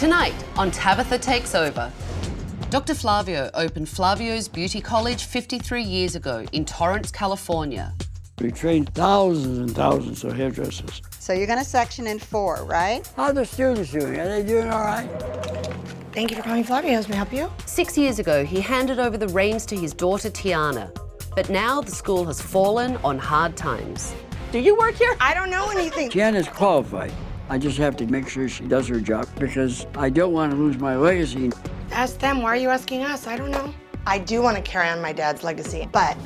Tonight on Tabatha Takes Over. Dr. Flavio opened Flavio's Beauty College 53 years ago in Torrance, California. We trained thousands and thousands of hairdressers. So you're gonna section in 4, right? How are the students doing? Are they doing all right? Thank you for calling Flavio's. May I help you? 6 years ago, he handed over the reins to his daughter, Tiana. But now the school has fallen on hard times. Do you work here? I don't know anything. Tiana's qualified. I just have to make sure she does her job because I don't want to lose my legacy. Ask them. Why are you asking us? I don't know. I do want to carry on my dad's legacy, but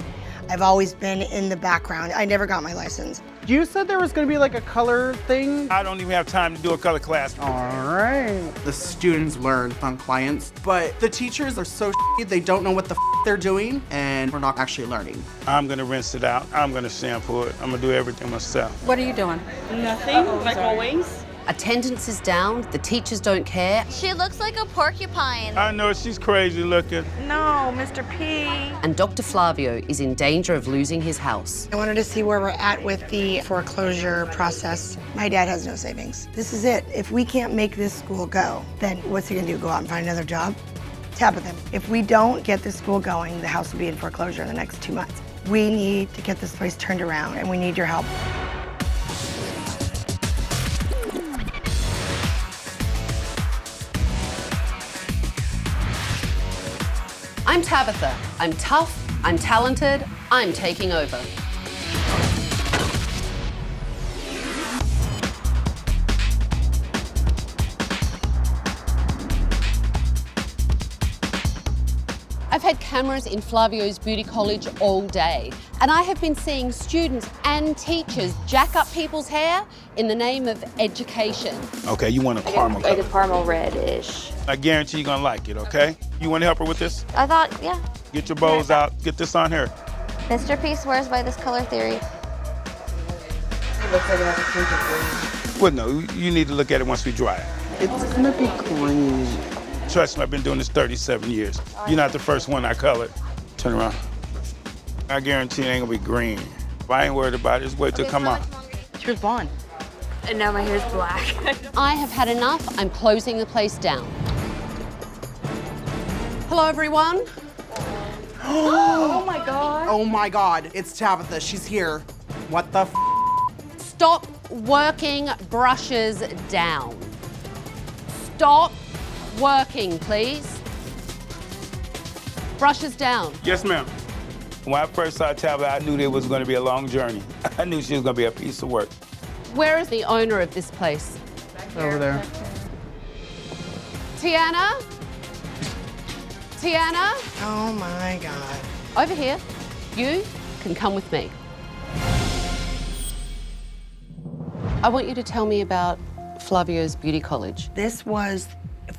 I've always been in the background. I never got my license. You said there was going to be like a color thing? I don't even have time to do a color class. All right. The students learn on clients, but the teachers are so they don't know what the they're doing, and we're not actually learning. I'm gonna rinse it out. I'm gonna shampoo it. I'm gonna do everything myself. What are you doing? Nothing, like always. Attendance is down, the teachers don't care. She looks like a porcupine. I know she's crazy looking. No, Mr. P. And Dr. Flavio is in danger of losing his house. I wanted to see where we're at with the foreclosure process. My dad has no savings. This is it. If we can't make this school go, then what's he gonna do, go out and find another job? Tabatha, if we don't get this school going, the house will be in foreclosure in the next 2 months. We need to get this place turned around, and we need your help. I'm Tabatha. I'm tough, I'm talented, I'm taking over. I've had cameras in Flavio's Beauty College all day, and I have been seeing students and teachers jack up people's hair in the name of education. Okay, you want a caramel Like color. a caramel red-ish. I guarantee you're gonna like it, okay? You wanna help her with this? I thought, yeah. Get your bows out, get this on her. Mr. P swears by this color theory. Well, no, you need to look at it once we dry it. It's gonna be green. Trust me, I've been doing this 37 years. You're not the first one I colored. Turn around. I guarantee it ain't gonna be green. If I ain't worried about it, just wait till it come out. She was blonde. And now my hair's black. I have had enough. I'm closing the place down. Hello, everyone. Oh my God. Oh my God, it's Tabatha. She's here. What the Stop working brushes down. Stop working, please. Brushes down. Yes, ma'am. When I first saw Tabatha, I knew there was gonna be a long journey. I knew she was gonna be a piece of work. Where is the owner of this place? Over there. Tiana? Tiana? Oh my God. Over here. You can come with me. I want you to tell me about Flavio's Beauty College. This was,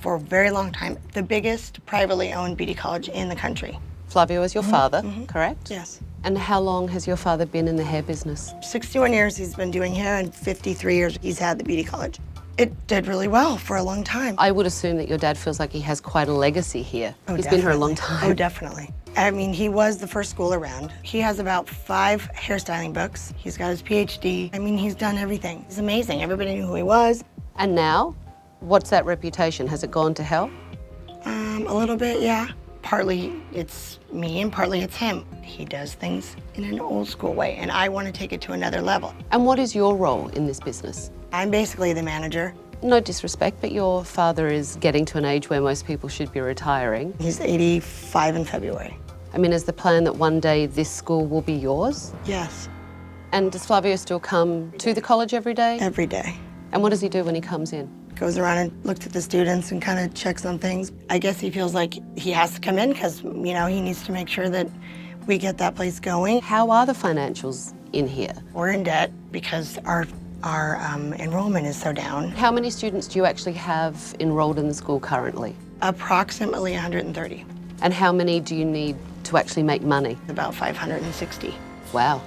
for a very long time, the biggest privately owned beauty college in the country. Flavio is your father, correct? Yes. And how long has your father been in the hair business? 61 years he's been doing hair, and 53 years he's had the beauty college. It did really well for a long time. I would assume that your dad feels like he has quite a legacy here. Oh, He's been here a long definitely. time. Oh, definitely. I mean, he was the first school around. He has about 5 hairstyling books. He's got his PhD. I mean, he's done everything. He's amazing. Everybody knew who he was. And now, what's that reputation? Has it gone to hell? A little bit, yeah. Partly it's me and partly it's him. He does things in an old school way, and I want to take it to another level. And what is your role in this business? I'm basically the manager. No disrespect, but your father is getting to an age where most people should be retiring. He's 85 in February. I mean, is the plan that one day this school will be yours? Yes, And does Flavio still come to the college every day? every day. And what does he do when he comes in? Goes around and looks at the students and kind of checks on things. I guess he feels like he has to come in because, you know, he needs to make sure that we get that place going. How are the financials in here? We're in debt because our enrollment is so down. How many students do you actually have enrolled in the school currently? Approximately 130, And how many do you need to actually make money? about 560. Wow.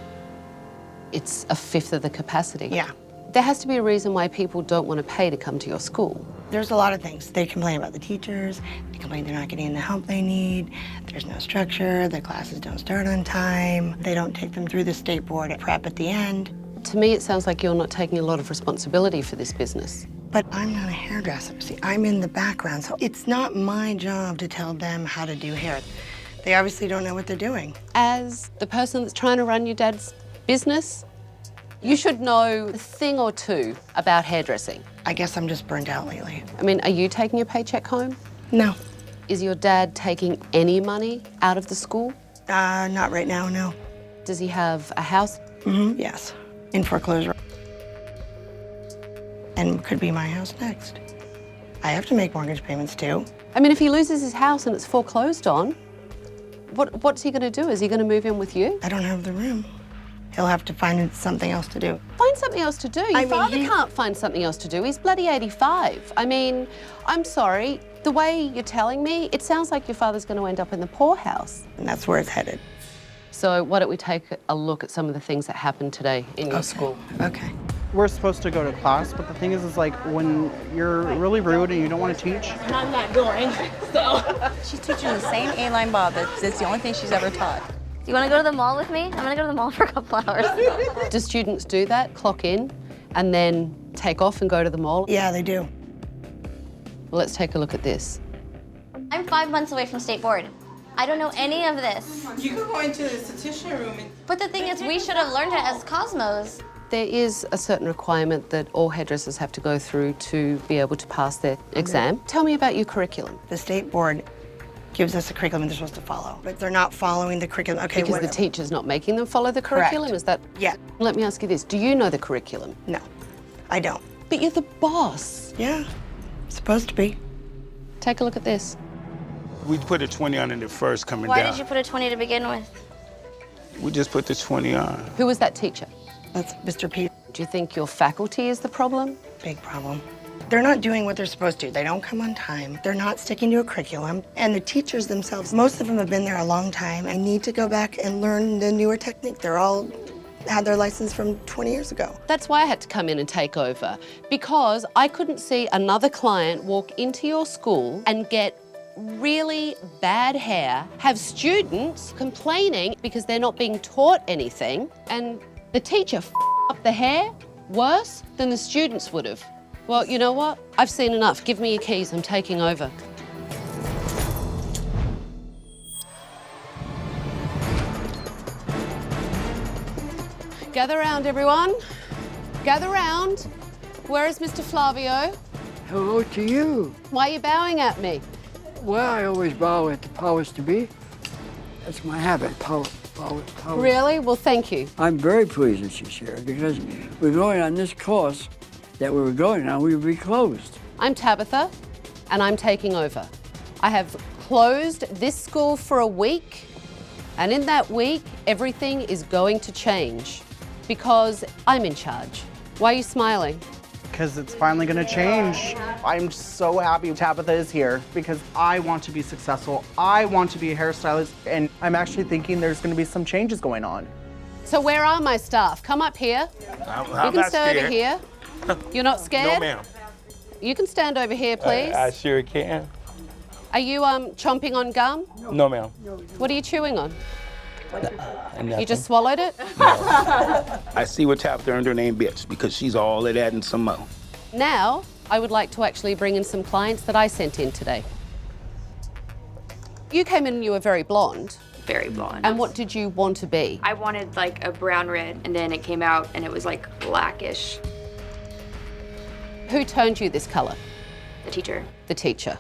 It's a fifth of the capacity. Yeah. There has to be a reason why people don't want to pay to come to your school. There's a lot of things. They complain about the teachers, they complain they're not getting the help they need, there's no structure, the classes don't start on time, they don't take them through the state board prep at the end. To me, it sounds like you're not taking a lot of responsibility for this business. But I'm not a hairdresser. See, I'm in the background, so it's not my job to tell them how to do hair. They obviously don't know what they're doing. As the person that's trying to run your dad's business, you should know a thing or two about hairdressing. I guess I'm just burnt out lately. I mean, are you taking your paycheck home? No. Is your dad taking any money out of the school? Not right now, no. Does he have a house? Yes, in foreclosure. And could be my house next. I have to make mortgage payments too. I mean, if he loses his house and it's foreclosed on, what's he going to do? Is he going to move in with you? I don't have the room. He'll have to find something else to do. Find something else to do. Your father can't find something else to do. He's bloody 85. I mean, I'm sorry. The way you're telling me, it sounds like your father's going to end up in the poorhouse. And that's where it's headed. So why don't we take a look at some of the things that happened today in your school? Okay. We're supposed to go to class, but the thing is like when you're really rude and you don't want to teach. I'm not going, so. She's teaching the same A-line bob. That's the only thing she's ever taught. Do you want to go to the mall with me? I'm gonna go to the mall for a couple hours. Do students do that, clock in, and then take off and go to the mall? Yeah, they do. Well, let's take a look at this. I'm 5 months away from state board. I don't know any of this. You could go into the esthetician room and... But the thing is, we should have learned it as Cosmos. There is a certain requirement that all hairdressers have to go through to be able to pass their exam. Tell me about your curriculum. The state board gives us a curriculum they're supposed to follow, but they're not following the curriculum. Okay, Because the teacher's not making them follow the curriculum? Correct. Is that? Yeah. Let me ask you this. Do you know the curriculum? No, I don't. But you're the boss. Yeah, supposed to be. Take a look at this. We put a 20 on it at first coming Why down. did you put a 20 to begin with? We just put the 20 on. Who was that teacher? That's Mr. P. Do you think your faculty is the problem? Big problem. They're not doing what they're supposed to. They don't come on time. They're not sticking to a curriculum. And the teachers themselves, most of them have been there a long time and need to go back and learn the newer technique. They're all had their license from 20 years ago. That's why I had to come in and take over, because I couldn't see another client walk into your school and get really bad hair, have students complaining because they're not being taught anything, and the teacher up the hair worse than the students would have. Well, you know what? I've seen enough. Give me your keys. I'm taking over. Gather round, everyone. Gather round. Where is Mr. Flavio? Hello to you. Why are you bowing at me? Well, I always bow at the powers to be. That's my habit, power. Really? Well, thank you. I'm very pleased that she's here because we're going on this course that we were going on, we would be closed. I'm Tabatha, and I'm taking over. I have closed this school for a week, and in that week, everything is going to change because I'm in charge. Why are you smiling? Because it's finally gonna change. I'm so happy Tabatha is here because I want to be successful. I want to be a hairstylist, and I'm actually thinking there's gonna be some changes going on. So where are my staff? Come up here. I'm You can not stay scared. over here. You're not scared? No, ma'am. You can stand over here, please. I sure can. Are you chomping on gum? No, ma'am. What are you chewing on? Nothing. You just swallowed it? I see what Tabatha earned her name, bitch, because she's all of that and some more. Now, I would like to actually bring in some clients that I sent in today. You came in and you were very blonde. Very blonde. And what did you want to be? I wanted like a brown red, and then it came out and it was like blackish. Who turned you this color? The teacher. The teacher.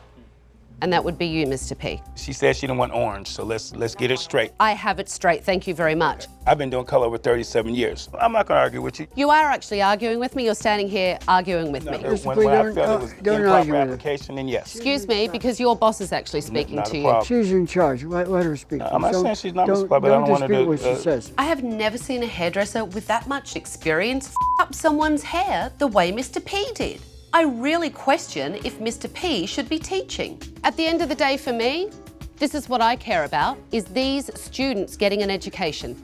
And that would be you, Mr. P. She said she didn't want orange, so let's get it straight. I have it straight, thank you very much. I've been doing color over 37 years. I'm not gonna argue with you. You are actually arguing with me, you're standing here arguing with me. When I felt it was don't improper argue with her. application, then yes. Excuse me, because your boss is actually speaking Not to a you. problem. She's in charge. Let her speak. I'm not saying she's not don't, responsible, but I don't want her dispute to, what she says. I have never seen a hairdresser with that much experience up someone's hair the way Mr. P did. I really question if Mr. P should be teaching. At the end of the day for me, this is what I care about, is these students getting an education.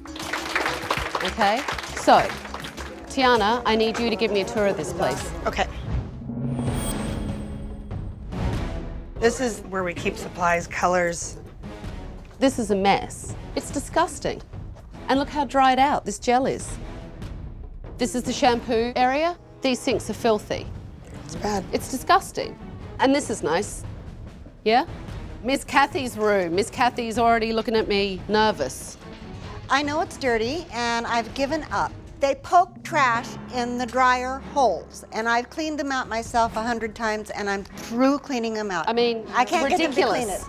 Okay? So, Tiana, I need you to give me a tour of this place. Okay. This is where we keep supplies, colors. This is a mess. It's disgusting. And look how dried out this gel is. This is the shampoo area. These sinks are filthy. It's bad. It's disgusting. And this is nice. Yeah? Miss Kathy's room. Miss Kathy's already looking at me nervous. I know it's dirty and I've given up. They poke trash in the dryer holes and I've cleaned them out myself 100 times and I'm through cleaning them out. I mean, I can't get them to clean it. ridiculous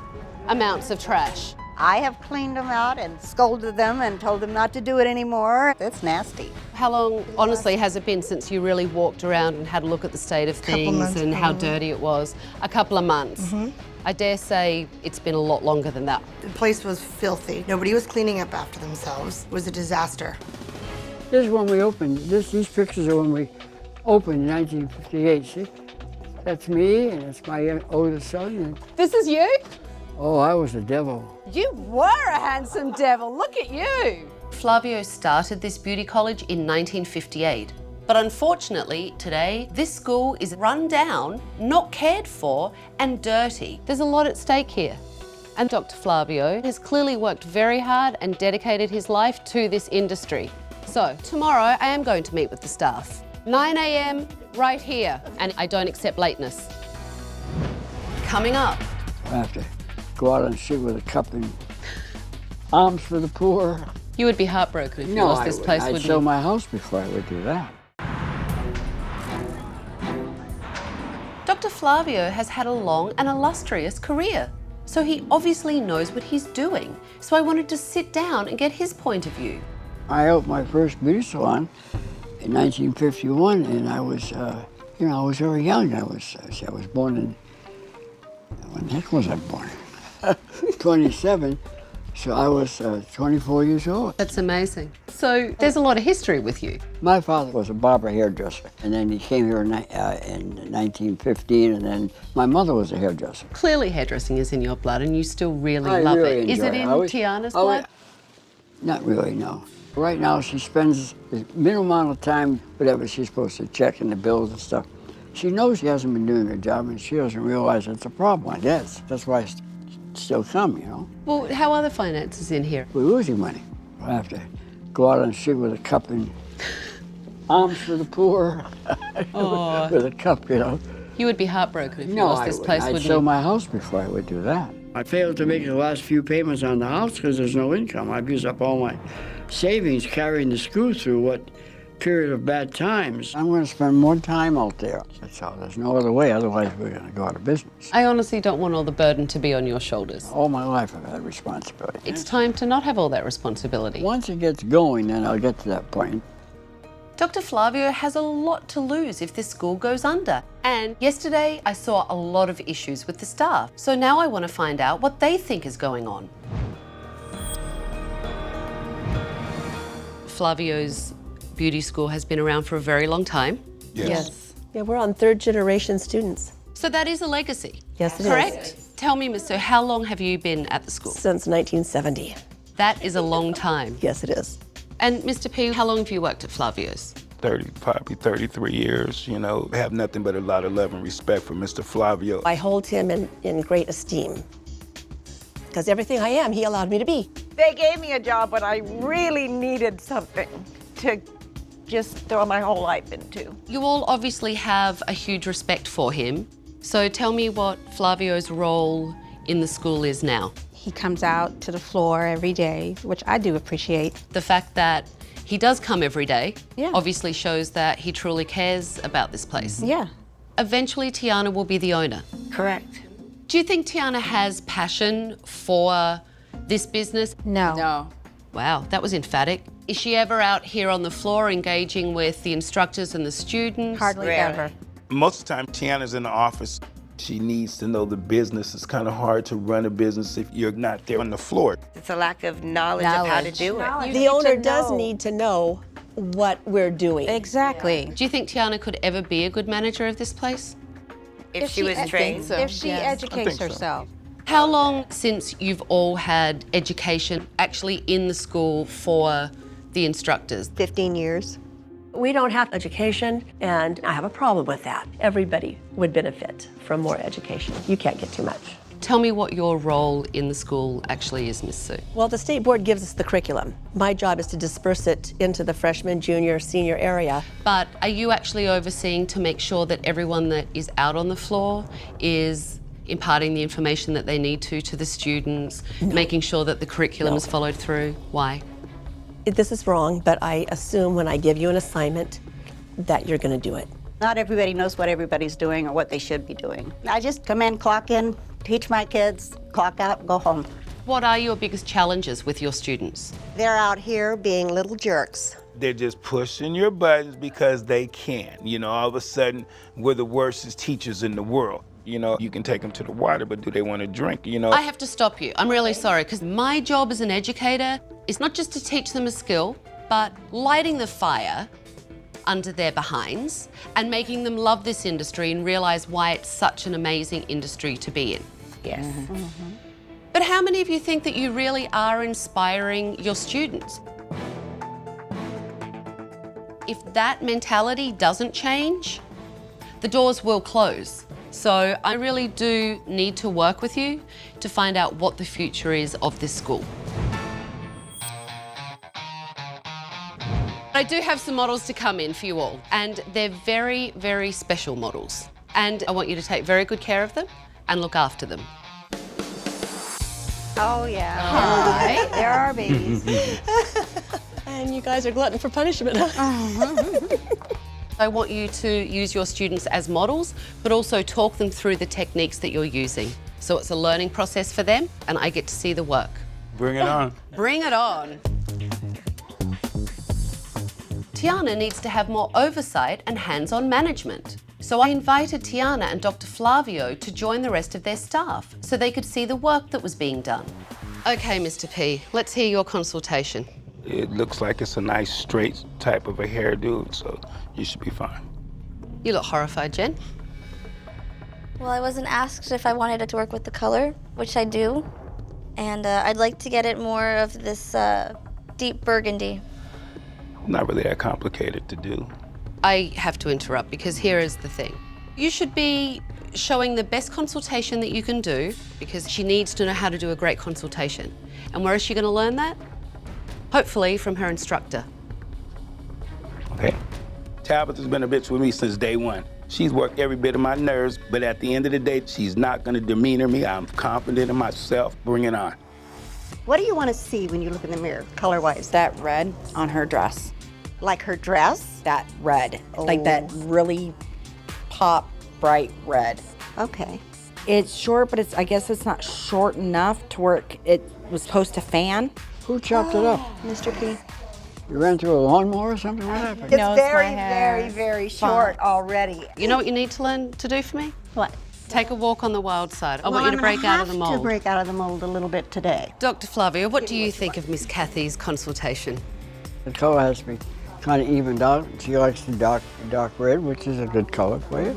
amounts of trash. I have cleaned them out and scolded them and told them not to do it anymore. It's nasty. How long, honestly, has it been since you really walked around and had a look at the state of things months, and how probably. dirty it was? A couple of months. I dare say it's been a lot longer than that. The place was filthy. Nobody was cleaning up after themselves. It was a disaster. This is when we opened. These pictures are when we opened in 1958. See, that's me, and it's my oldest son. And, This is you? oh, I was a devil. You were a handsome devil. Look at you. Flavio started this beauty college in 1958. But unfortunately, today, this school is run down, not cared for, and dirty. There's a lot at stake here. And Dr. Flavio has clearly worked very hard and dedicated his life to this industry. So tomorrow, I am going to meet with the staff. 9 a.m. right here, and I don't accept lateness. Coming up. I have to go out and sit with a cup and alms for the poor. You would be heartbroken if you lost this place, I'd wouldn't sell you? my house before I would do that. Dr. Flavio has had a long and illustrious career, so he obviously knows what he's doing. So I wanted to sit down and get his point of view. I opened my first beauty salon in 1951, and I was, I was very young. I was born in, when the heck was I born? 27, so I was 24 years old. That's amazing. So there's a lot of history with you. My father was a barber hairdresser, and then he came here in 1915, and then my mother was a hairdresser. Clearly hairdressing is in your blood and you still really I love really it. Is enjoy it it. in I was- Tiana's oh, blood? Not really, no. Right now, she spends the minimum amount of time, whatever she's supposed to check in the bills and stuff. She knows she hasn't been doing her job, and she doesn't realize it's a problem, I guess. That's why I still come, you know. Well, how are the finances in here? We're losing money. I have to go out and sit with a cup and alms for the poor with a cup, you know. You would be heartbroken if you No, lost I this wouldn't. place, I'd wouldn't sell you? my house before I would do that. I failed to make the last few payments on the house because there's no income. I've used up all my savings carrying the school through what period of bad times. I'm going to spend more time out there. That's all. There's no other way. Otherwise, we're going to go out of business. I honestly don't want all the burden to be on your shoulders. All my life, I've had responsibility. It's time to not have all that responsibility. Once it gets going, then I'll get to that point. Dr. Flavio has a lot to lose if this school goes under. And yesterday, I saw a lot of issues with the staff. So now I want to find out what they think is going on. Flavio's beauty school has been around for a very long time. Yes. Yeah, we're on third generation students. So that is a legacy. Yes, it is. Correct? Tell me, Miss, so how long have you been at the school? Since 1970. That is a long time. Yes, it is. And Mr. P, how long have you worked at Flavio's? Probably 33 years, you know. I have nothing but a lot of love and respect for Mr. Flavio. I hold him in great esteem because everything I am, he allowed me to be. They gave me a job when I really needed something to just throw my whole life into. You all obviously have a huge respect for him. So tell me what Flavio's role in the school is now. He comes out to the floor every day, which I do appreciate. The fact that he does come every day Yeah. obviously shows that he truly cares about this place. Yeah. Eventually, Tiana will be the owner. Correct. Do you think Tiana has passion for this business? No. No. Wow, that was emphatic. Is she ever out here on the floor engaging with the instructors and the students? Hardly ever. Most of the time, Tiana's in the office. She needs to know the business. It's kind of hard to run a business if you're not there on the floor. It's a lack of knowledge of how to do it. The owner does need to know what we're doing. Exactly. Do you think Tiana could ever be a good manager of this place? If she was trained. If she educates so. herself. How long since you've all had education actually in the school for the instructors? 15 years. We don't have education, and I have a problem with that. Everybody would benefit from more education. You can't get too much. Tell me what your role in the school actually is, Miss Sue. Well, the state board gives us the curriculum. My job is to disperse it into the freshman, junior, senior area. But are you actually overseeing to make sure that everyone that is out on the floor is imparting the information that they need to the students, making sure that the curriculum is followed through? Why? This is wrong, but I assume when I give you an assignment that you're going to do it. Not everybody knows what everybody's doing or what they should be doing. I just come in, clock in, teach my kids, clock out, go home. What are your biggest challenges with your students? They're out here being little jerks. They're just pushing your buttons because they can. You know, all of a sudden, we're the worst teachers in the world. You know, you can take them to the water, but do they want to drink, you know? I have to stop you. I'm really sorry, because my job as an educator is not just to teach them a skill, but lighting the fire under their behinds and making them love this industry and realize why it's such an amazing industry to be in. Yes. But how many of you think that you really are inspiring your students? If that mentality doesn't change, the doors will close. So I really do need to work with you to find out what the future is of this school. I do have some models to come in for you all, and they're very, very special models. And I want you to take very good care of them and look after them. Oh, yeah. All right. There are babies. And you guys are glutton for punishment. I want you to use your students as models, but also talk them through the techniques that you're using. So it's a learning process for them, and I get to see the work. Bring it on. Bring it on. Tiana needs to have more oversight and hands-on management. So I invited Tiana and Dr. Flavio to join the rest of their staff so they could see the work that was being done. Okay, Mr. P, let's hear your consultation. It looks like it's a nice straight type of a hairdo, so you should be fine. You look horrified, Jen. Well, I wasn't asked if I wanted it to work with the color, which I do. And I'd like to get it more of this deep burgundy. Not really that complicated to do. I have to interrupt because here is the thing. You should be showing the best consultation that you can do because she needs to know how to do a great consultation. And where is she going to learn that? Hopefully from her instructor. Okay. Tabatha's been a bitch with me since day one. She's worked every bit of my nerves, but at the end of the day, she's not going to demeanor me. I'm confident in myself. Bring it on. What do you want to see when you look in the mirror, color-wise? That red on her dress. Like her dress? That red. Like that really pop, bright red. Okay. It's short, but I guess it's not short enough to where it was supposed to fan. Who chopped it up? Mr. P. You ran through a lawnmower or something? What happened? It's very, very, very short already. You know what you need to learn to do for me? What? Take a walk on the wild side. I want you to break out of the mold. To break out of the mold a little bit today. Dr. Flavio, what do you think of Miss Kathy's consultation? The color has to be kind of evened out. She likes the dark red, which is a good color for you.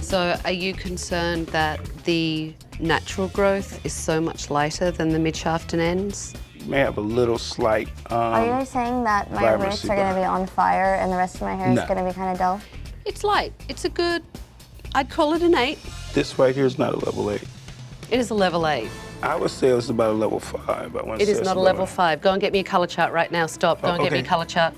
So are you concerned that the natural growth is so much lighter than the mid-shaft and ends? You may have a little slight Are you saying that my roots are going to be on fire and the rest of my hair is going to be kind of dull? It's light. It's a good, I'd call it an 8. This right here is not a level 8. It is a level 8. I would say it's about a level 5. It is not a level 5. Go and get me a color chart right now. Stop. Go and get me a color chart.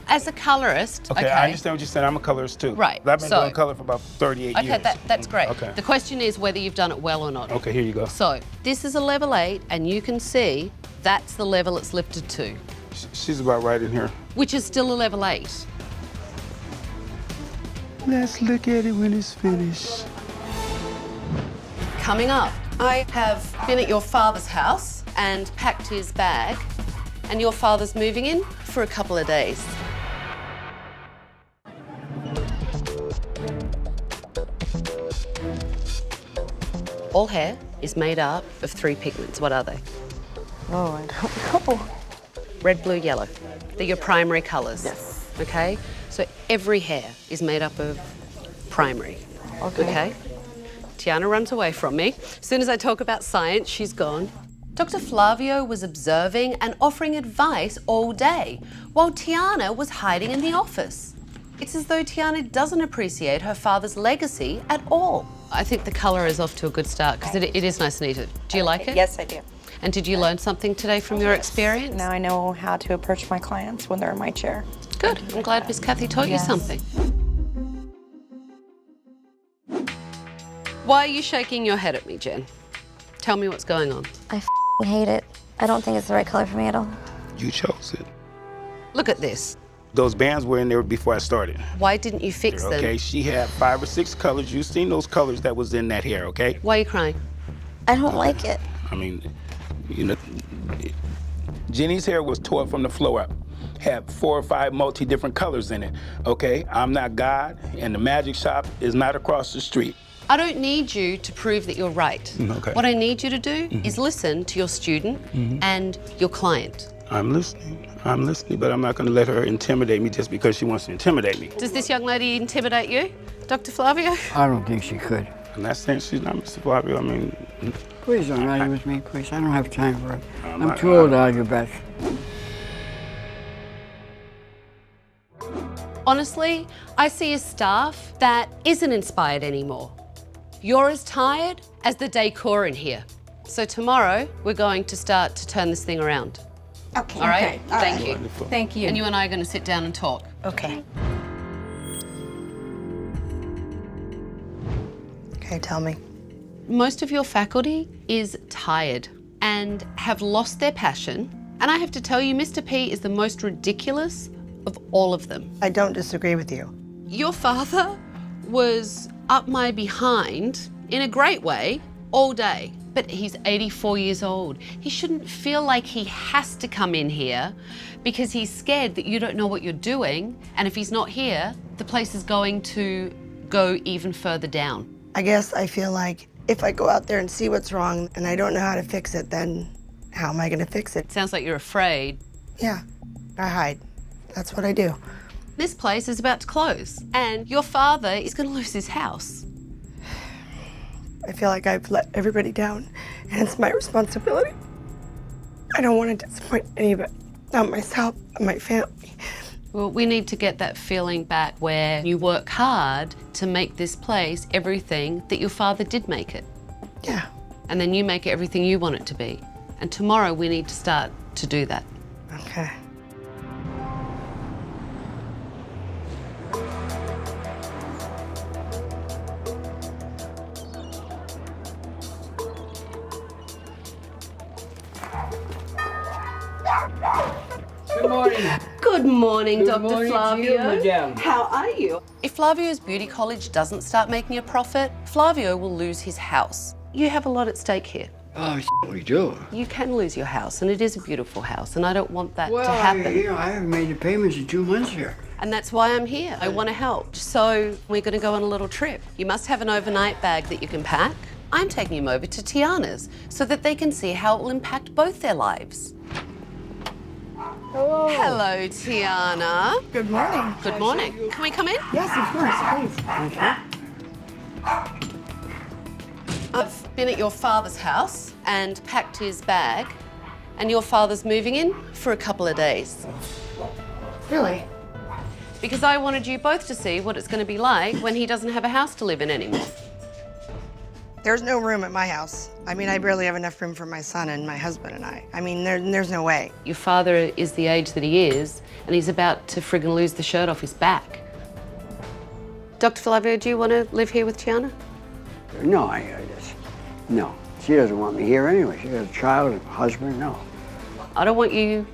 As a colorist, okay. I understand what you're saying. I'm a colorist too. Right. I've been doing color for about 38 years. Okay, that's great. Okay. The question is whether you've done it well or not. Okay, here you go. So, this is a level 8, and you can see that's the level it's lifted to. She's about right in here. Which is still a level 8. Let's look at it when it's finished. Coming up, I have been at your father's house and packed his bag, and your father's moving in for a couple of days. All hair is made up of 3 pigments. What are they? Oh, I don't know. Red, blue, yellow. They're your primary colours. Yes. Okay? So every hair is made up of primary. Okay? Tiana runs away from me. As soon as I talk about science, she's gone. Dr. Flavio was observing and offering advice all day, while Tiana was hiding in the office. It's as though Tiana doesn't appreciate her father's legacy at all. I think the colour is off to a good start because it is nice and neat. Do you like it? Yes, I do. And did you learn something today from your experience? Now I know how to approach my clients when they're in my chair. Good. I'm glad Miss Kathy taught you something. Why are you shaking your head at me, Jen? Tell me what's going on. I hate it. I don't think it's the right color for me at all. You chose it. Look at this. Those bands were in there before I started. Why didn't you fix them? Okay, she had 5 or 6 colors. You've seen those colors that was in that hair, okay? Why are you crying? I don't like it. I mean, you know, Jenny's hair was tore from the floor up. Had 4 or 5 different colors in it, okay? I'm not God, and the magic shop is not across the street. I don't need you to prove that you're right. Okay. What I need you to do is listen to your student and your client. I'm listening, but I'm not gonna let her intimidate me just because she wants to intimidate me. Does this young lady intimidate you, Dr. Flavio? I don't think she could. I'm not saying she's not Mr. Flavio, I mean... Please don't argue with me, please. I don't have time for it. I'm too old to argue back. Honestly, I see a staff that isn't inspired anymore. You're as tired as the decor in here. So tomorrow, we're going to start to turn this thing around. Okay. All right? All Thank right. you. Wonderful. Thank you. And you and I are going to sit down and talk. Okay. Okay, tell me. Most of your faculty is tired and have lost their passion. And I have to tell you, Mr. P is the most ridiculous of all of them. I don't disagree with you. Your father was up my behind in a great way all day, but he's 84 years old. He shouldn't feel like he has to come in here because he's scared that you don't know what you're doing. And if he's not here, the place is going to go even further down. I guess I feel like if I go out there and see what's wrong and I don't know how to fix it, then how am I gonna fix it? Sounds like you're afraid. Yeah, I hide. That's what I do. This place is about to close and your father is gonna lose his house. I feel like I've let everybody down and it's my responsibility. I don't want to disappoint anybody, not myself, not my family. Well, we need to get that feeling back where you work hard to make this place everything that your father did make it. Yeah. And then you make it everything you want it to be. And tomorrow we need to start to do that. Okay. Good morning. Good morning, Good Dr. morning to Flavio. you, madame. How are you? If Flavio's beauty college doesn't start making a profit, Flavio will lose his house. You have a lot at stake here. Oh, we do. You can lose your house, and it is a beautiful house, and I don't want that Well, to happen. I haven't made the payments in 2 months here. And that's why I'm here. I want to help. So we're going to go on a little trip. You must have an overnight bag that you can pack. I'm taking him over to Tiana's so that they can see how it will impact both their lives. Hello. Hello, Tiana. Good morning. Good morning. Can we come in? Yes, of course, please. I've been at your father's house and packed his bag, and your father's moving in for a couple of days. Really? Because I wanted you both to see what it's going to be like when he doesn't have a house to live in anymore. There's no room at my house. I mean, I barely have enough room for my son and my husband and I. I mean, there's no way. Your father is the age that he is, and he's about to friggin' lose the shirt off his back. Dr. Flavio, do you want to live here with Tiana? No, no. She doesn't want me here anyway. She has a child, a husband, no. I don't want you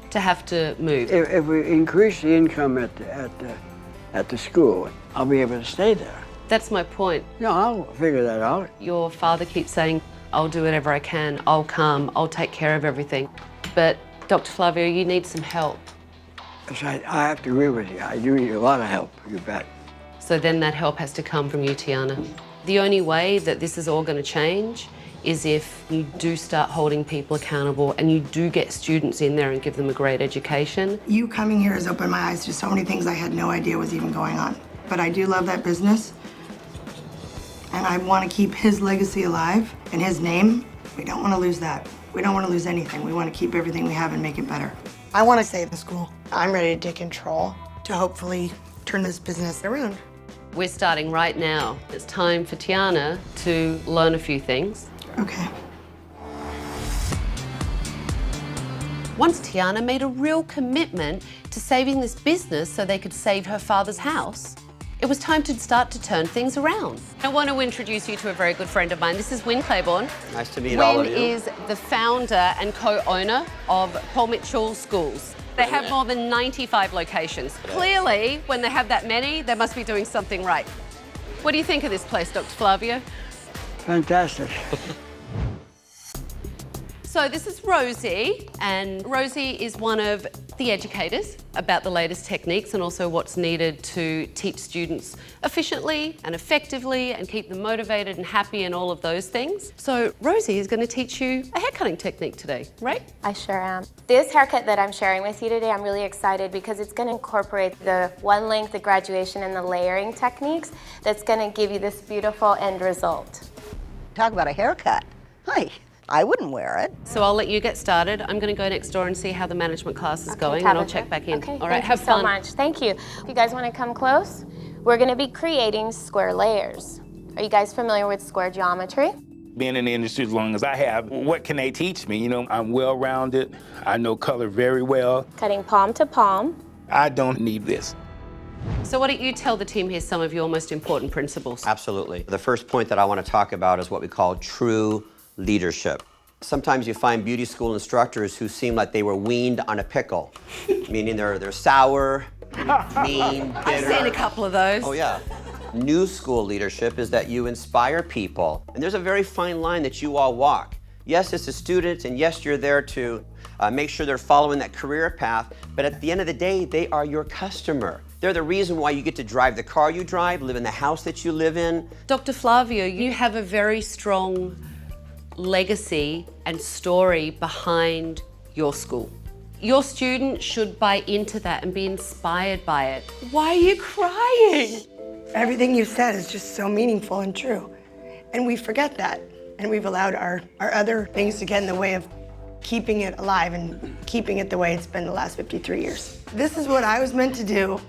to have to move. If we increase the income at the school, I'll be able to stay there. That's my point. No, I'll figure that out. Your father keeps saying, I'll do whatever I can, I'll come, I'll take care of everything. But Dr. Flavio, you need some help. So I have to agree with you. I do need a lot of help, you bet. So then that help has to come from you, Tiana. The only way that this is all going to change is if you do start holding people accountable and you do get students in there and give them a great education. You coming here has opened my eyes to so many things I had no idea was even going on. But I do love that business. And I want to keep his legacy alive and his name. We don't want to lose that. We don't want to lose anything. We want to keep everything we have and make it better. I want to save the school. I'm ready to take control to hopefully turn this business around. We're starting right now. It's time for Tiana to learn a few things. Okay. Once Tiana made a real commitment to saving this business so they could save her father's house, it was time to start to turn things around. I want to introduce you to a very good friend of mine. This is Wynn Claiborne. Nice to meet all of you. Wynn is the founder and co-owner of Paul Mitchell Schools. They have more than 95 locations. Clearly, when they have that many, they must be doing something right. What do you think of this place, Dr. Flavio? Fantastic. So this is Rosie, and Rosie is one of the educators about the latest techniques and also what's needed to teach students efficiently and effectively and keep them motivated and happy and all of those things. So Rosie is going to teach you a haircutting technique today, right? I sure am. This haircut that I'm sharing with you today, I'm really excited because it's going to incorporate the one length, the graduation, and the layering techniques that's going to give you this beautiful end result. Talk about a haircut. Hi. I wouldn't wear it. So I'll let you get started. I'm going to go next door and see how the management class is going, and I'll check back in. Okay, all right, thank have you fun. so much. Thank you. If you guys want to come close, we're going to be creating square layers. Are you guys familiar with square geometry? Being in the industry as long as I have, what can they teach me? You know, I'm well-rounded. I know color very well. Cutting palm to palm. I don't need this. So why don't you tell the team here some of your most important principles? Absolutely. The first point that I want to talk about is what we call true leadership. Sometimes you find beauty school instructors who seem like they were weaned on a pickle, meaning they're sour, mean, bitter. I've seen a couple of those. Oh yeah. New school leadership is that you inspire people, and there's a very fine line that you all walk. Yes, it's a student, and yes, you're there to make sure they're following that career path, but at the end of the day, they are your customer. They're the reason why you get to drive the car you drive, live in the house that you live in. Dr. Flavio, you have a very strong legacy and story behind your school. Your students should buy into that and be inspired by it. Why are you crying? Everything you said is just so meaningful and true. And we forget that. And we've allowed our other things to get in the way of keeping it alive and keeping it the way it's been the last 53 years. This is what I was meant to do,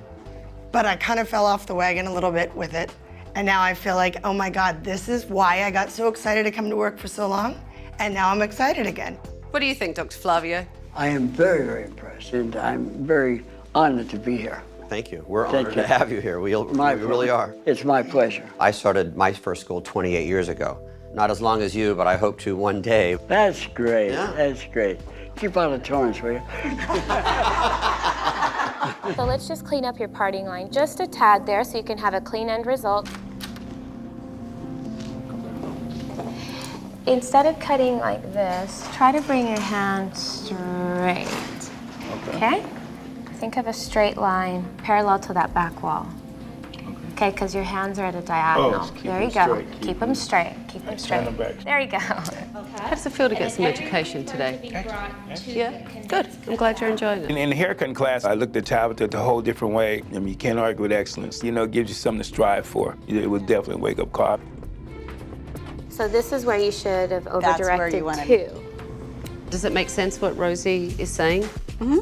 but I kind of fell off the wagon a little bit with it. And now I feel like, oh my God, this is why I got so excited to come to work for so long. And now I'm excited again. What do you think, Dr. Flavio? I am very, very impressed, and I'm very honored to be here. Thank you. We're honored to have you here. We really are. It's my pleasure. I started my first school 28 years ago. Not as long as you, but I hope to one day. That's great. Yeah. That's great. Keep out of Torrance, will you? So let's just clean up your parting line just a tad there so you can have a clean end result. Instead of cutting like this, try to bring your hand straight. Okay? Think of a straight line parallel to that back wall. Okay, because your hands are at a diagonal. There you go. Keep them straight. Keep them straight. There you go. How does it feel to get some education today? Yeah, good. I'm glad you're enjoying it. In the haircutting class, I looked at Tabatha a whole different way. I mean, you can't argue with excellence. You know, it gives you something to strive for. It was definitely a wake-up call. So this is where you should have That's where over-directed you wanna to. Does it make sense what Rosie is saying? Mm-hmm.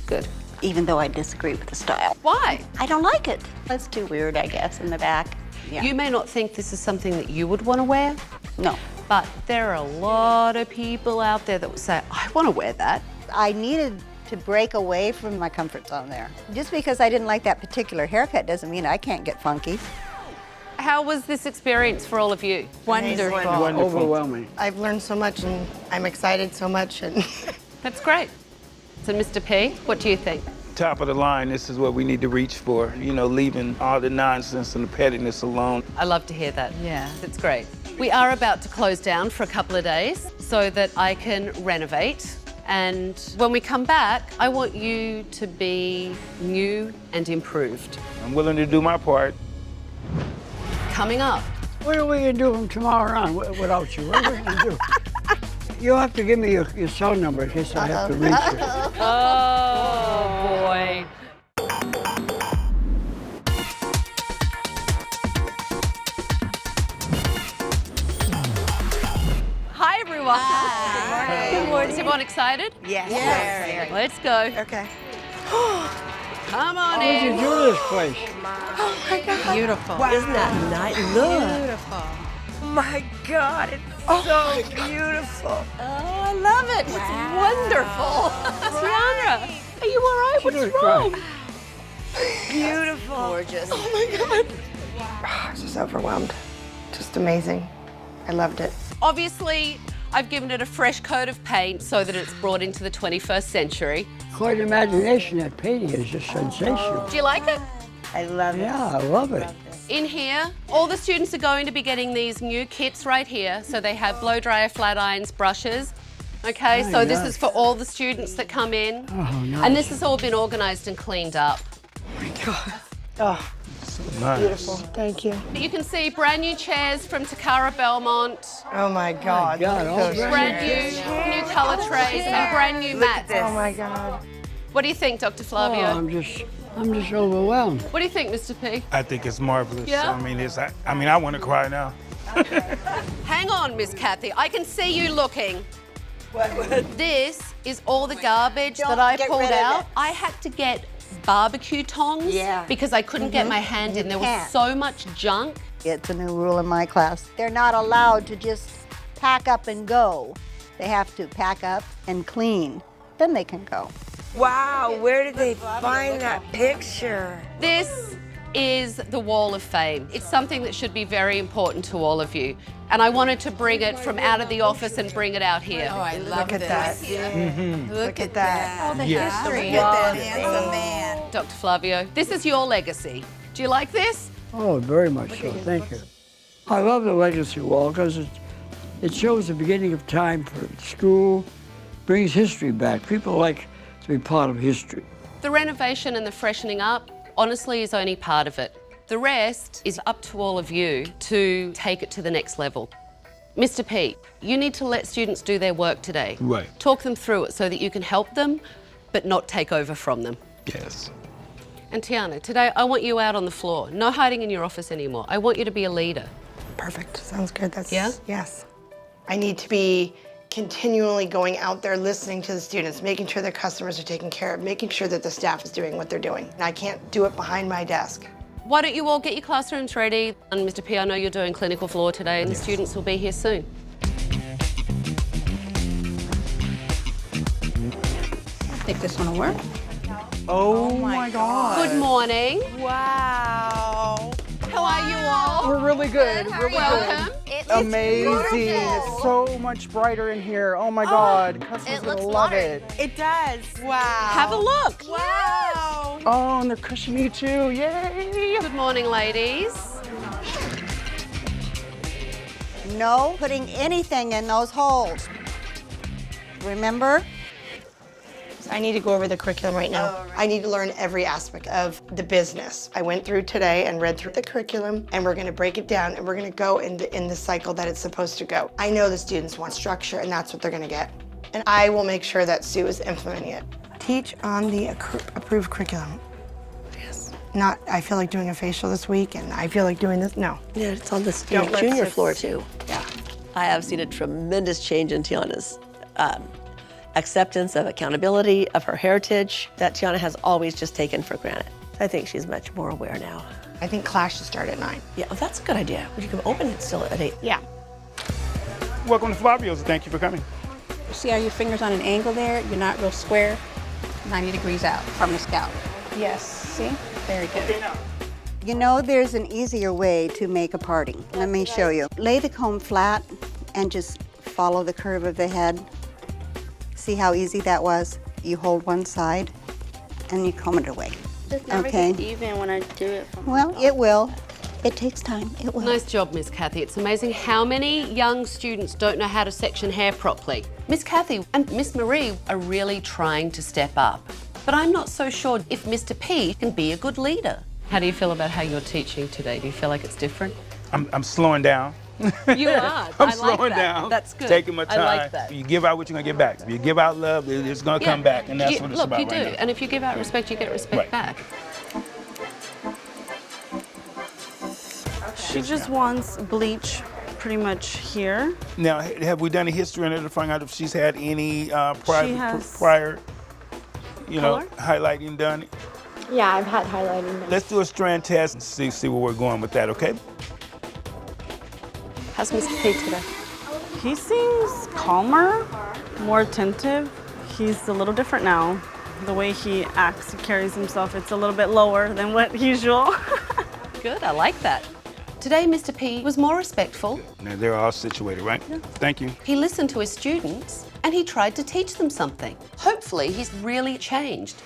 Good. Even though I disagree with the style. Why? I don't like it. It's too weird, I guess, in the back. Yeah. You may not think this is something that you would want to wear. No. But there are a lot of people out there that will say, I want to wear that. I needed to break away from my comfort zone there. Just because I didn't like that particular haircut doesn't mean I can't get funky. How was this experience for all of you? Wonderful. Overwhelming. I've learned so much and I'm excited so much. And That's great. So Mr. P, what do you think? Top of the line, this is what we need to reach for. You know, leaving all the nonsense and the pettiness alone. I love to hear that. Yeah. It's great. We are about to close down for a couple of days so that I can renovate. And when we come back, I want you to be new and improved. I'm willing to do my part. Coming up. What are we going to do from tomorrow on without you? What are we going to do? You'll have to give me your cell number in case I have to reach you. Oh, boy. Hi, everyone. Hi. Good morning. Is everyone excited? Yes. Let's go. Okay. Come on How did you in. do this place? Oh my God. Beautiful. Wow. Isn't that nice? Look. Beautiful. My God, it's so beautiful. Oh, I love it. It's wonderful. Tiana, are you all right? What's wrong? Beautiful. Gorgeous. Oh my God. I was just overwhelmed. Just amazing. I loved it. Obviously, I've given it a fresh coat of paint so that it's brought into the 21st century. Quite imagination, that painting is just sensational. Do you like it? I love it. Yeah, I love it. In here, all the students are going to be getting these new kits right here. So they have blow dryer, flat irons, brushes. Okay, Oh, so this nice. is for all the students that come in. Oh, nice. And this has all been organized and cleaned up. Oh my God. Oh, Nice. beautiful. Thank you. You can see brand new chairs from Takara Belmont. Oh my God. God, all Those Brand new color trays and brand new mats. Oh my God. What do you think, Dr. Flavio? Oh, I'm just overwhelmed. What do you think, Mr. P? I think it's marvelous. Yeah? I mean, I want to cry now. Hang on, Miss Kathy. I can see you looking. This is all the garbage that I get pulled rid of out. it. I had to get barbecue tongs because I couldn't get my hand in. There was can't. so much junk. It's a new rule in my class. They're not allowed to just pack up and go. They have to pack up and clean. Then they can go. Wow, where did they find that picture? This is the Wall of Fame. It's something that should be very important to all of you. And I wanted to bring it from out of the office and bring it out here. Oh, I love Look at that. Look at that. Oh, the Yes. history. Look at that that handsome man. Dr. Flavio, this is your legacy. Do you like this? Oh, very much so. Thank you. I love the legacy wall because it shows the beginning of time for school, brings history back. People like to be part of history. The renovation and the freshening up, honestly, is only part of it. The rest is up to all of you to take it to the next level. Mr. P, you need to let students do their work today. Right. Talk them through it so that you can help them, but not take over from them. Yes. And Tiana, today I want you out on the floor. No hiding in your office anymore. I want you to be a leader. Perfect. Sounds good. That's Yeah? Yes. I need to be continually going out there, listening to the students, making sure their customers are taken care of, making sure that the staff is doing what they're doing. And I can't do it behind my desk. Why don't you all get your classrooms ready? And Mr. P, I know you're doing clinical floor today, and the students will be here soon. I think this one will work. Oh my God. Good morning. Wow. How are you all? We're really good. Really Welcome. good. Amazing. It's so much brighter in here. Oh my God. Customers it looks gonna love modern. it. It does. Wow. Have a look. Wow. Oh, and they're cushiony too. Yay. Good morning, ladies. No putting anything in those holes. Remember? I need to go over the curriculum right now. I need to learn every aspect of the business. I went through today and read through the curriculum, and we're gonna break it down, and we're gonna go in the cycle that it's supposed to go. I know the students want structure, and that's what they're gonna get. And I will make sure that Sue is implementing it. Teach on the approved curriculum. Yes. Not, I feel like doing a facial this week, and I feel like doing this, no. Yeah, it's on the Don't let junior this- floor too. Yeah. I have seen a tremendous change in Tiana's acceptance of accountability, of her heritage, that Tiana has always just taken for granted. I think she's much more aware now. I think class should start at 9. Yeah, well, that's a good idea. You can open it still at 8. Yeah. Welcome to Flavio's. Thank you for coming. See how your finger's on an angle there? You're not real square. 90 degrees out from the scalp. Yes, see? Very good. You know, there's an easier way to make a parting. Let me show you. Lay the comb flat and just follow the curve of the head. See how easy that was? You hold one side and you comb it away. It never Okay. gets even when I do it from Well, it will. It takes time. It will. Nice job, Miss Kathy. It's amazing how many young students don't know how to section hair properly. Miss Kathy and Miss Marie are really trying to step up. But I'm not so sure if Mr. P can be a good leader. How do you feel about how you're teaching today? Do you feel like it's different? I'm slowing down. You are. I'm I like slowing that. down. That's good. Taking my time. I like that. If you give out what you're gonna get back. If you give out love, it's gonna come back, and that's what it's look, about you do. right now. And if you give out respect, you get respect Right. back. She just wants bleach pretty much here. Now, have we done a history on her to find out if she's had any She has prior, color? highlighting done? Yeah, I've had highlighting. Let's do a strand test and see where we're going with that, okay? How's Mr. P today? He seems calmer, more attentive. He's a little different now. The way he acts, he carries himself, it's a little bit lower than what usual. Good, I like that. Today, Mr. P was more respectful. Now they're all situated, right? Yeah. Thank you. He listened to his students and he tried to teach them something. Hopefully, he's really changed.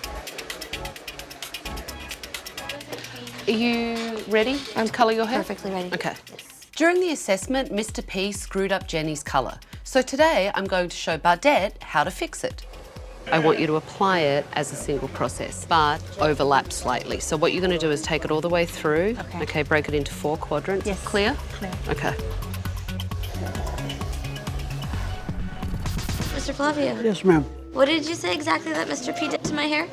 Are you ready to colour your hair? Perfectly ready. Okay. During the assessment, Mr. P screwed up Jenny's colour. So today, I'm going to show Bardette how to fix it. I want you to apply it as a single process, but overlap slightly. So what you're going to do is take it all the way through. Okay, break it into 4 quadrants. Yes. Clear? Clear. Okay. Mr. Flavio. Yes, ma'am. What did you say exactly that Mr. P did to my hair?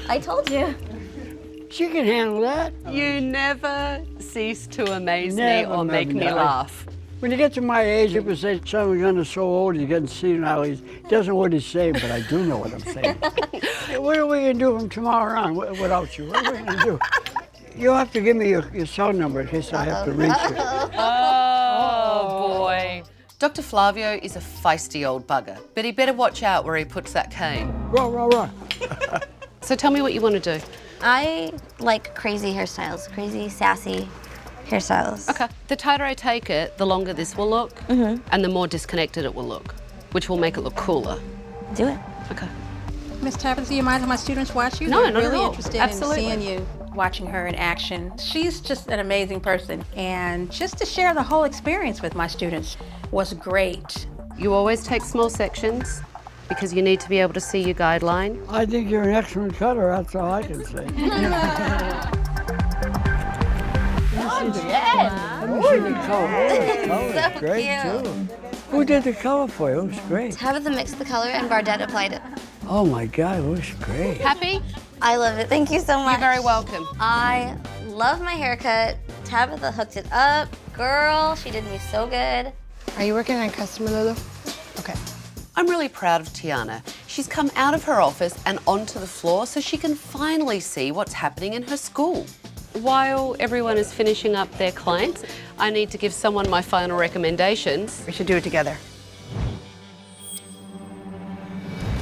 I told you. She can handle that. You never cease to amaze me Never, or make never, me never. laugh. When you get to my age, people say, son, we're getting so old, he's getting senile. He doesn't know what he's saying, but I do know what I'm saying. Hey, what are we going to do from tomorrow on without you? What are we going to do? You'll have to give me your cell number in case I have to reach you. Oh, boy. Dr. Flavio is a feisty old bugger, but he better watch out where he puts that cane. Rah, rah, rah. So tell me what you want to do. I like crazy hairstyles, crazy, sassy hairstyles. Okay. The tighter I take it, the longer this will look, and the more disconnected it will look, which will make it look cooler. Do it. Okay. Miss Tabatha, do you mind if my students watch you? No, They're not at really all. interested Absolutely. in seeing you, watching her in action. She's just an amazing person. And just to share the whole experience with my students was great. You always take small sections because you need to be able to see your guideline. I think you're an excellent cutter, that's all I can say. Let me see the color. Oh, the color So is great, cute. too. Who did the color for you? It was great. Tabitha mixed the color and Bardette applied it. Oh, my God, it was great. Happy? I love it. Thank you so much. You're very welcome. I love my haircut. Tabitha hooked it up. Girl, she did me so good. Are you working on customer, Lulu? Okay. I'm really proud of Tiana. She's come out of her office and onto the floor so she can finally see what's happening in her school. While everyone is finishing up their clients, I need to give someone my final recommendations. We should do it together.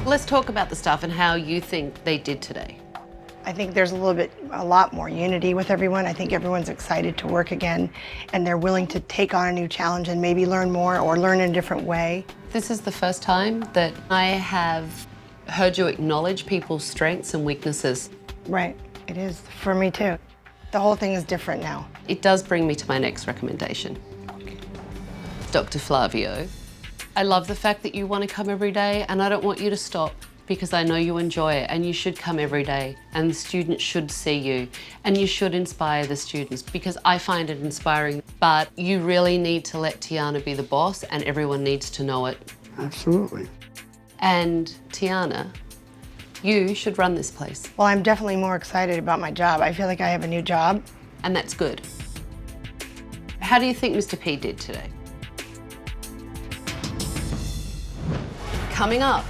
Let's talk about the stuff and how you think they did today. I think there's a lot more unity with everyone. I think everyone's excited to work again, and they're willing to take on a new challenge and maybe learn more or learn in a different way. This is the first time that I have heard you acknowledge people's strengths and weaknesses. Right, it is for me too. The whole thing is different now. It does bring me to my next recommendation. Dr. Flavio, I love the fact that you want to come every day, and I don't want you to stop because I know you enjoy it, and you should come every day, and the students should see you, and you should inspire the students because I find it inspiring. But you really need to let Tiana be the boss, and everyone needs to know it. Absolutely. And Tiana, you should run this place. Well, I'm definitely more excited about my job. I feel like I have a new job. And that's good. How do you think Mr. P did today? Coming up,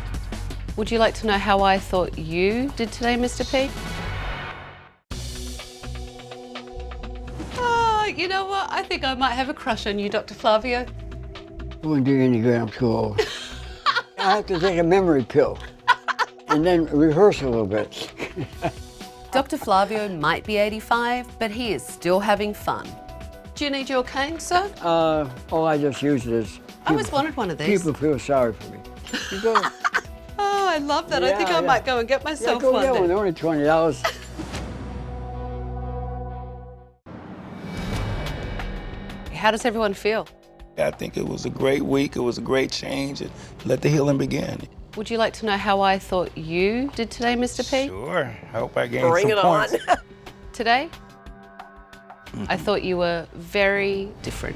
would you like to know how I thought you did today, Mr. P? Oh, you know what? I think I might have a crush on you, Dr. Flavio. It wouldn't do you any good, I'm too old. I have to take a memory pill and then rehearse a little bit. Dr. Flavio might be 85, but he is still having fun. Do you need your cane, sir? I just use this. I always wanted one of these. People feel sorry for me. You go, Oh, I love that. I think I might go and get myself go one get then. one. They're only $20. How does everyone feel? I think it was a great week. It was a great change. And let the healing begin. Would you like to know how I thought you did today, Mr. P? Sure. I hope I gained Bring some it points. on. Today, I thought you were very different,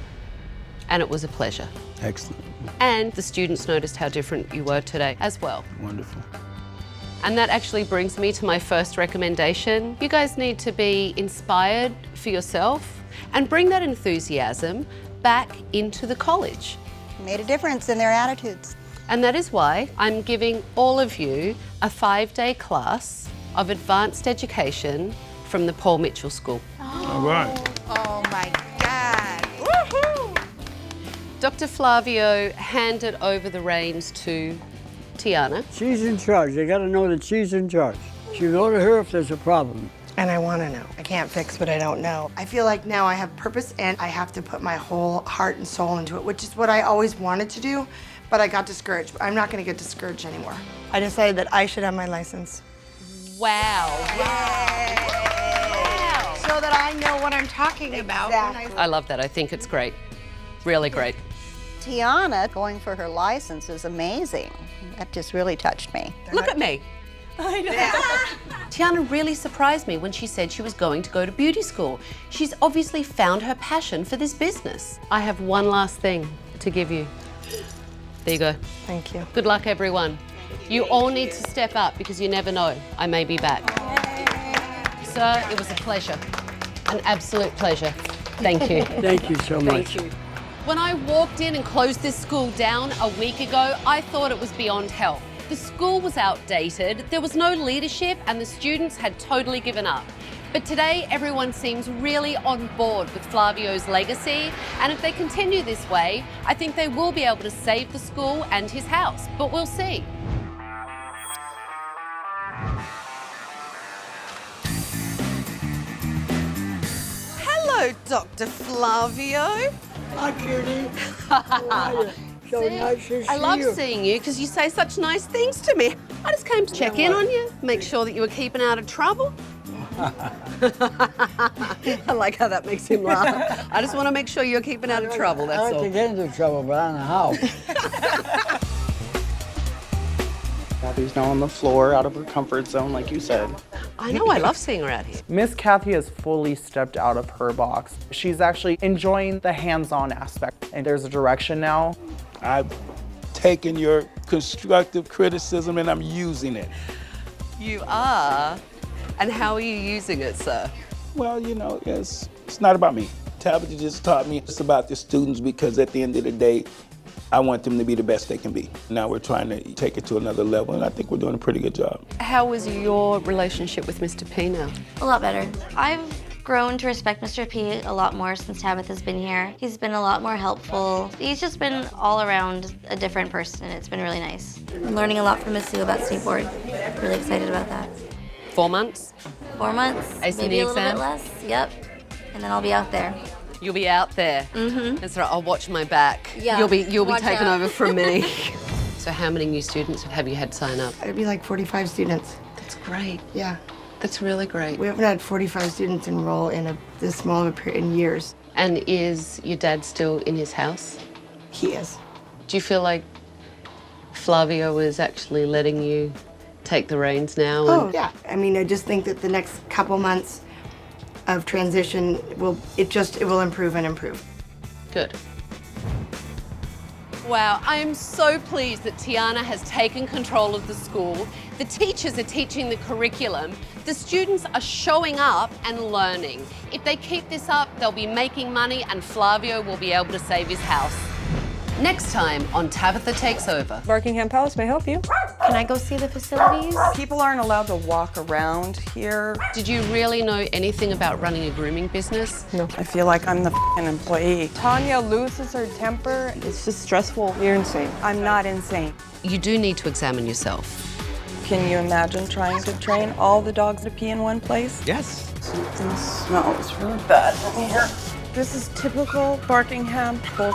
and it was a pleasure. Excellent. And the students noticed how different you were today as well. Wonderful. And that actually brings me to my first recommendation. You guys need to be inspired for yourself and bring that enthusiasm back into the college. Made a difference in their attitudes. And that is why I'm giving all of you a 5-day class of advanced education from the Paul Mitchell School. All right. Oh my God. Woohoo! Dr. Flavio handed over the reins to Tiana. She's in charge. They got to know that she's in charge. You go to her if there's a problem. And I want to know. I can't fix what I don't know. I feel like now I have purpose and I have to put my whole heart and soul into it, which is what I always wanted to do, but I got discouraged. I'm not going to get discouraged anymore. I decided that I should have my license. Wow. Wow. So that I know what I'm talking about. I love that. I think it's great. Really great. Tiana going for her license is amazing. That just really touched me. Look at me. I know. Tiana really surprised me when she said she was going to go to beauty school. She's obviously found her passion for this business. I have one last thing to give you. There you go. Thank you. Good luck, everyone. You all need to step up because you never know. I may be back. Sir, it was a pleasure. An absolute pleasure. Thank you. Thank you so much. Thank you. When I walked in and closed this school down a week ago, I thought it was beyond help. The school was outdated, there was no leadership, and the students had totally given up. But today, everyone seems really on board with Flavio's legacy, and if they continue this way, I think they will be able to save the school and his house, but we'll see. Hello, Dr. Flavio. Hi, cutie. How are you? So nice to see you. I love seeing you because you say such nice things to me. I just came to check in on you, make sure that you were keeping out of trouble. I like how that makes him laugh. I just want to make sure you're keeping out of trouble, that's I like all. to get into trouble, but I don't know how. Kathy's now on the floor, out of her comfort zone, like you said. I know, I love seeing her out here. Miss Kathy has fully stepped out of her box. She's actually enjoying the hands-on aspect, and there's a direction now. I've taken your constructive criticism and I'm using it. You are? And how are you using it, sir? Well, you know, it's not about me. Tabatha just taught me it's about the students because at the end of the day, I want them to be the best they can be. Now we're trying to take it to another level, and I think we're doing a pretty good job. How was your relationship with Mr. P now? A lot better. I've grown to respect Mr. P a lot more since Tabatha's been here. He's been a lot more helpful. He's just been all around a different person. It's been really nice. I'm learning a lot from Miss Sue about skateboard. Really excited about that. 4 months? 4 months, maybe a little bit less. Yep. And then I'll be out there. You'll be out there. Mm-hmm. That's right. I'll watch my back. Yeah. You'll be Watch taken out. over from me. So how many new students have you had sign up? It'd be like 45 students. That's great. Yeah. That's really great. We haven't had 45 students enroll in this small of a period in years. And is your dad still in his house? He is. Do you feel like Flavio is actually letting you take the reins now? Oh, yeah. I mean, I just think that the next couple months of transition will improve and improve. Good. Wow, I am so pleased that Tiana has taken control of the school. The teachers are teaching the curriculum. The students are showing up and learning. If they keep this up, they'll be making money and Flavio will be able to save his house. Next time on Tabatha Takes Over. Buckingham Palace may help you. Can I go see the facilities? People aren't allowed to walk around here. Did you really know anything about running a grooming business? No. I feel like I'm the f***ing employee. Tanya loses her temper. It's just stressful. You're insane. I'm not insane. You do need to examine yourself. Can you imagine trying to train all the dogs to pee in one place? Yes. Something smells really bad in here. This is typical Buckingham bull.